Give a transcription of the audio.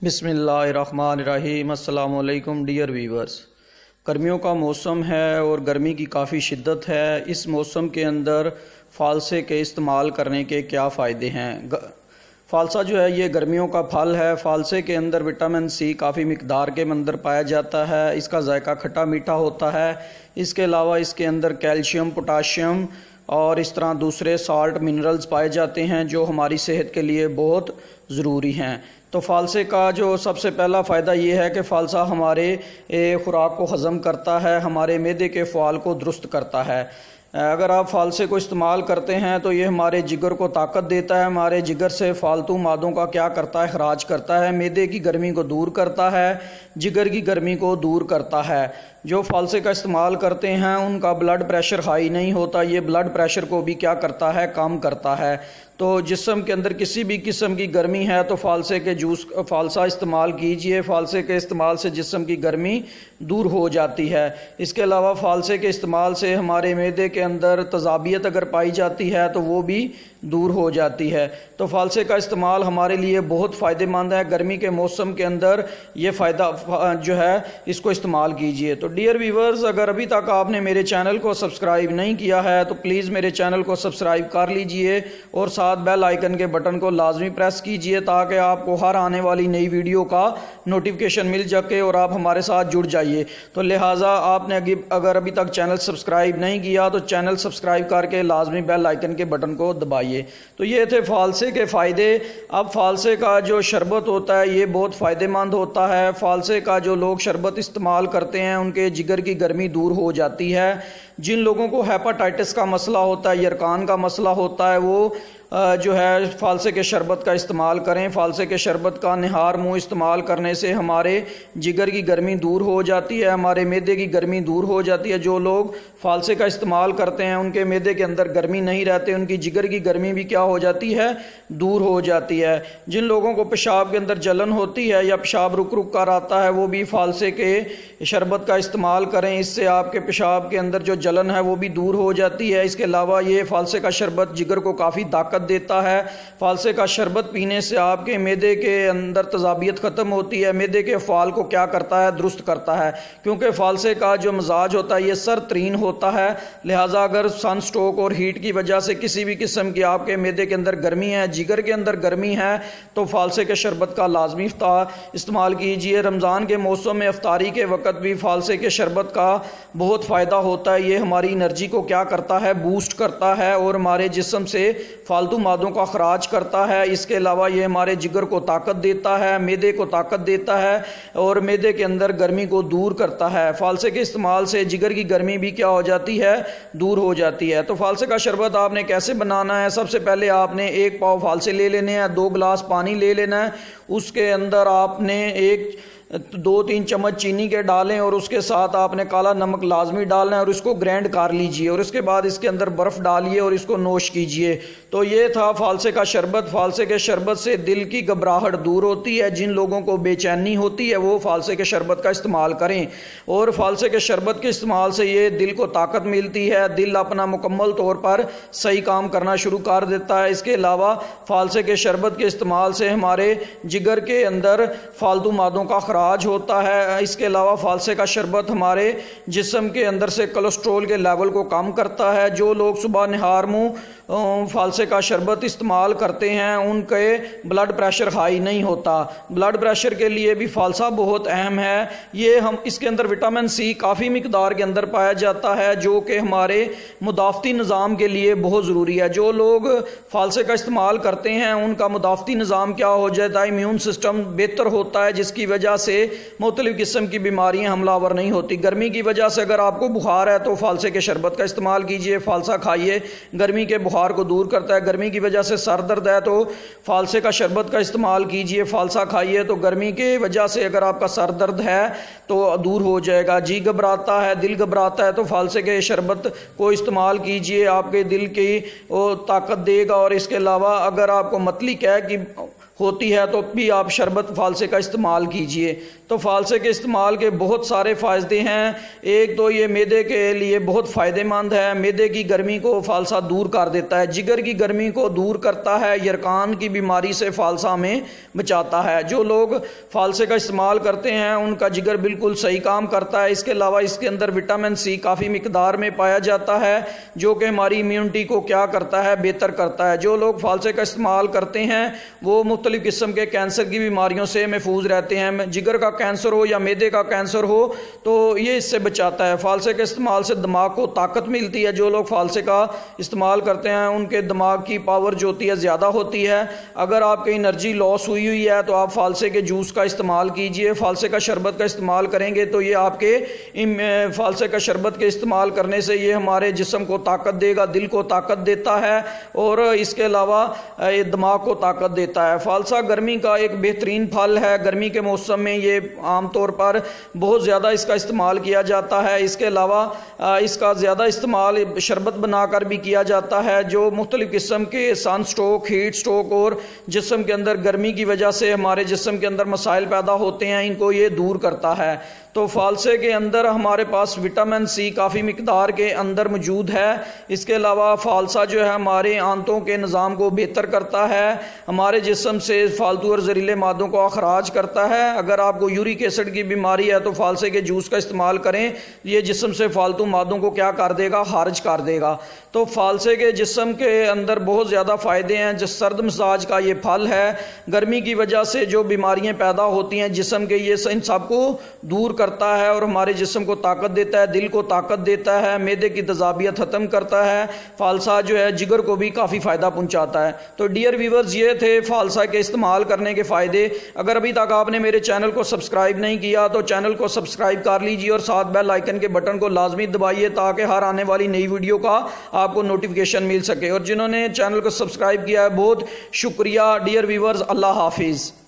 بسم اللہ الرحمن الرحیم۔ السلام علیکم ڈیئر ویورز۔ گرمیوں کا موسم ہے اور گرمی کی کافی شدت ہے۔ اس موسم کے اندر فالسے کے استعمال کرنے کے کیا فائدے ہیں؟ فالسا جو ہے یہ گرمیوں کا پھل ہے۔ فالسے کے اندر وٹامن سی کافی مقدار کے اندر پایا جاتا ہے۔ اس کا ذائقہ کھٹا میٹھا ہوتا ہے۔ اس کے علاوہ اس کے اندر کیلشیم، پوٹاشیم اور اس طرح دوسرے سالٹ منرلز پائے جاتے ہیں جو ہماری صحت کے لیے بہت ضروری ہیں۔ تو فالسے کا جو سب سے پہلا فائدہ یہ ہے کہ فالسا ہمارے خوراک کو ہضم کرتا ہے، ہمارے معدے کے فعال کو درست کرتا ہے۔ اگر آپ فالسے کو استعمال کرتے ہیں تو یہ ہمارے جگر کو طاقت دیتا ہے، ہمارے جگر سے فالتو مادوں کا کیا کرتا ہے، اخراج کرتا ہے، معدے کی گرمی کو دور کرتا ہے، جگر کی گرمی کو دور کرتا ہے۔ جو فالسے کا استعمال کرتے ہیں ان کا بلڈ پریشر ہائی نہیں ہوتا، یہ بلڈ پریشر کو بھی کیا کرتا ہے، کم کرتا ہے۔ تو جسم کے اندر کسی بھی قسم کی گرمی ہے تو فالسا استعمال کیجئے۔ فالسے کے استعمال سے جسم کی گرمی دور ہو جاتی ہے۔ اس کے علاوہ فالسے کے استعمال سے ہمارے معدے کے اندر تذابیت اگر پائی جاتی ہے تو وہ بھی دور ہو جاتی ہے۔ تو فالسے کا استعمال ہمارے لیے بہت فائدہ مند ہے۔ گرمی کے موسم کے اندر یہ فائدہ جو ہے اس کو استعمال کیجئے۔ تو ڈیئر ویورز، اگر ابھی تک آپ نے میرے چینل کو سبسکرائب نہیں کیا ہے تو پلیز میرے چینل کو سبسکرائب کر لیجئے اور ساتھ بیل آئیکن کے بٹن کو لازمی پریس کیجئے تاکہ آپ کو ہر آنے والی نئی ویڈیو کا نوٹیفیکیشن مل سکے اور آپ ہمارے ساتھ جڑ جائیے۔ تو لہٰذا آپ نے اگر ابھی تک چینل سبسکرائب نہیں کیا تو چینل سبسکرائب کر کے لازمی بیل آئیکن کے بٹن کو دبائیے۔ تو یہ تھے فالسے کے فائدے۔ اب فالسے کا جو شربت ہوتا ہے یہ بہت فائدہ مند ہوتا ہے۔ فالسے کا جو لوگ شربت استعمال کرتے ہیں ان کے جگر کی گرمی دور ہو جاتی ہے۔ جن لوگوں کو ہیپاٹائٹس کا مسئلہ ہوتا ہے، یرقان کا مسئلہ ہوتا ہے، وہ جو ہے فالسے کے شربت کا استعمال کریں۔ فالسے کے شربت کا نہار منہ استعمال کرنے سے ہمارے جگر کی گرمی دور ہو جاتی ہے، ہمارے معدے کی گرمی دور ہو جاتی ہے۔ جو لوگ فالسے کا استعمال کرتے ہیں ان کے معدے کے اندر گرمی نہیں رہتے، ان کی جگر کی گرمی بھی کیا ہو جاتی ہے، دور ہو جاتی ہے۔ جن لوگوں کو پیشاب کے اندر جلن ہوتی ہے یا پیشاب رک رک کر آتا ہے وہ بھی فالسے کے شربت کا استعمال کریں۔ اس سے آپ کے پیشاب کے اندر جو جلن ہے وہ بھی دور ہو جاتی ہے۔ اس کے علاوہ یہ فالسے کا شربت جگر کو کافی طاقت دیتا ہے۔ فالسے کا شربت پینے سے آپ کے معدے کے اندر تذابیت ختم ہوتی ہے، معدے کے فعال کو کیا کرتا ہے، درست کرتا ہے۔ کیونکہ فالسے کا جو مزاج ہوتا ہے یہ سر ترین ہوتا ہے، لہٰذا اگر سن سٹروک اور ہیٹ کی وجہ سے کسی بھی قسم کی آپ کے معدے کے اندر گرمی ہے، جگر کے اندر گرمی ہے تو فالسے کے شربت کا لازمی استعمال کیجئے۔ رمضان کے موسم میں افطاری کے وقت بھی فالسے کے شربت کا بہت فائدہ ہوتا ہے۔ یہ ہماری انرجی کو کیا کرتا ہے، بوسٹ کرتا ہے اور ہمارے جسم سے فالتو مادوں کا اخراج کرتا ہے۔ اس کے علاوہ یہ ہمارے جگر کو طاقت دیتا ہے، معدے کو طاقت دیتا ہے اور معدے کے اندر گرمی کو دور کرتا ہے۔ فالسے کے استعمال سے جگر کی گرمی بھی کیا ہو جاتی ہے، دور ہو جاتی ہے۔ تو فالسے کا شربت آپ نے کیسے بنانا ہے؟ سب سے پہلے آپ نے 1 پاؤ فالسے لے لینے ہیں، 2 گلاس پانی لے لینا ہے، اس کے اندر آپ نے 2-3 چمچ چینی کے ڈالیں اور اس کے ساتھ آپ نے کالا نمک لازمی ڈالنا ہے اور اس کو گرینڈ کر لیجئے اور اس کے بعد اس کے اندر برف ڈالیے اور اس کو نوش کیجئے۔ تو یہ تھا فالسے کا شربت۔ فالسے کے شربت سے دل کی گھبراہٹ دور ہوتی ہے۔ جن لوگوں کو بے چینی ہوتی ہے وہ فالسے کے شربت کا استعمال کریں اور فالسے کے شربت کے استعمال سے یہ دل کو طاقت ملتی ہے، دل اپنا مکمل طور پر صحیح کام کرنا شروع کر دیتا ہے۔ اس کے علاوہ فالسے کے شربت کے استعمال سے ہمارے جگر کے اندر فالتو مادوں کا اخراج ہوتا ہے۔ اس کے علاوہ فالسے کا شربت ہمارے جسم کے اندر سے کولیسٹرول کے لیول کو کم کرتا ہے۔ جو لوگ صبح نہار منہ فالسے کا شربت استعمال کرتے ہیں ان کے بلڈ پریشر ہائی نہیں ہوتا۔ بلڈ پریشر کے لیے بھی فالسا بہت اہم ہے۔ اس کے اندر وٹامن سی کافی مقدار کے اندر پایا جاتا ہے جو کہ ہمارے مدافعتی نظام کے لیے بہت ضروری ہے۔ جو لوگ فالسے کا استعمال کرتے ہیں ان کا مدافعتی نظام کیا ہو جاتا ہے، امیون سسٹم بہتر ہوتا ہے، جس کی وجہ سے مختلف قسم کی بیماریاں حملہ آور نہیں ہوتی۔ گرمی کی وجہ سے اگر آپ کو بخار ہے تو فالسے کے شربت کا استعمال کیجئے، فالسا کھائیے، گرمی کے بخار کو دور کرتا ہے۔ گرمی کی وجہ سے سر درد ہے تو فالسے کا شربت کا استعمال کیجئے، فالسا کھائیے تو گرمی کی وجہ سے اگر آپ کا سر درد ہے تو دور ہو جائے گا۔ جی گھبراتا ہے، دل گھبراتا ہے تو فالسے کے شربت کو استعمال کیجئے، آپ کے دل کی طاقت دے گا۔ اور اس کے علاوہ اگر آپ کو متلی قے کی ہوتی ہے تو بھی آپ شربت فالسے کا استعمال کیجئے۔ تو فالسے کے استعمال کے بہت سارے فائدے ہیں۔ ایک تو یہ معدے کے لیے بہت فائدہ مند ہے، معدے کی گرمی کو فالسا دور کر دیتا ہے، جگر کی گرمی کو دور کرتا ہے، یرقان کی بیماری سے فالسا ہمیں بچاتا ہے۔ جو لوگ فالسے کا استعمال کرتے ہیں ان کا جگر بالکل صحیح کام کرتا ہے۔ اس کے علاوہ اس کے اندر وٹامن سی کافی مقدار میں پایا جاتا ہے جو کہ ہماری امیونٹی کو کیا کرتا ہے، بہتر کرتا ہے۔ جو لوگ فالسے کا استعمال کرتے ہیں وہ مختلف قسم کے کینسر کی بیماریوں سے محفوظ رہتے ہیں۔ جگر کا کینسر ہو یا معدے کا کینسر ہو تو یہ اس سے بچاتا ہے۔ فالسے کے استعمال سے دماغ کو طاقت ملتی ہے۔ جو لوگ فالسے کا استعمال کرتے ہیں ان کے دماغ کی پاور جو ہوتی ہے زیادہ ہوتی ہے۔ اگر آپ کی انرجی لاس ہوئی ہے تو آپ فالسے کے جوس کا استعمال کیجئے، فالسے کا شربت کا استعمال کریں گے تو یہ آپ کے فالسے کا شربت کے استعمال کرنے سے یہ ہمارے جسم کو طاقت دے گا، دل کو طاقت دیتا ہے اور اس کے علاوہ دماغ کو طاقت دیتا ہے۔ فالسا گرمی کا ایک بہترین پھل ہے۔ گرمی کے موسم میں یہ عام طور پر بہت زیادہ اس کا استعمال کیا جاتا ہے۔ اس کے علاوہ اس کا زیادہ استعمال شربت بنا کر بھی کیا جاتا ہے۔ جو مختلف قسم کے سن سٹروک، ہیٹ سٹروک اور جسم کے اندر گرمی کی وجہ سے ہمارے جسم کے اندر مسائل پیدا ہوتے ہیں ان کو یہ دور کرتا ہے۔ تو فالسے کے اندر ہمارے پاس وٹامن سی کافی مقدار کے اندر موجود ہے۔ اس کے علاوہ فالسا جو ہے ہمارے آنتوں کے نظام کو بہتر کرتا ہے، ہمارے جسم سے فالتو اور زہریلے مادوں کو اخراج کرتا ہے۔ اگر آپ کو یورک ایسڈ کی بیماری ہے تو فالسے کے جوس کا استعمال کریں، یہ جسم سے فالتو مادوں کو کیا کر دے گا، خارج کر دے گا۔ تو فالسے کے جسم کے اندر بہت زیادہ فائدے ہیں۔ جس سرد مزاج کا یہ پھل ہے، گرمی کی وجہ سے جو بیماریاں پیدا ہوتی ہیں جسم کے، یہ ان سب کو دور کرتا ہے اور ہمارے جسم کو طاقت دیتا ہے، دل کو طاقت دیتا ہے، معدے کی تیزابیت ختم کرتا ہے۔ فالسا جو ہے جگر کو بھی کافی فائدہ پہنچاتا ہے۔ تو ڈیئر ویورز، یہ تھے فالسا کے استعمال کرنے کے فائدے۔ اگر ابھی تک آپ نے میرے چینل کو سبسکرائب نہیں کیا تو چینل کو سبسکرائب کر لیجیے اور ساتھ بیل آئیکن کے بٹن کو لازمی دبائیے تاکہ ہر آنے والی نئی ویڈیو کا آپ کو نوٹیفیکیشن مل سکے۔ اور جنہوں نے چینل کو سبسکرائب کیا ہے بہت شکریہ ڈیئر ویورز۔ اللہ حافظ۔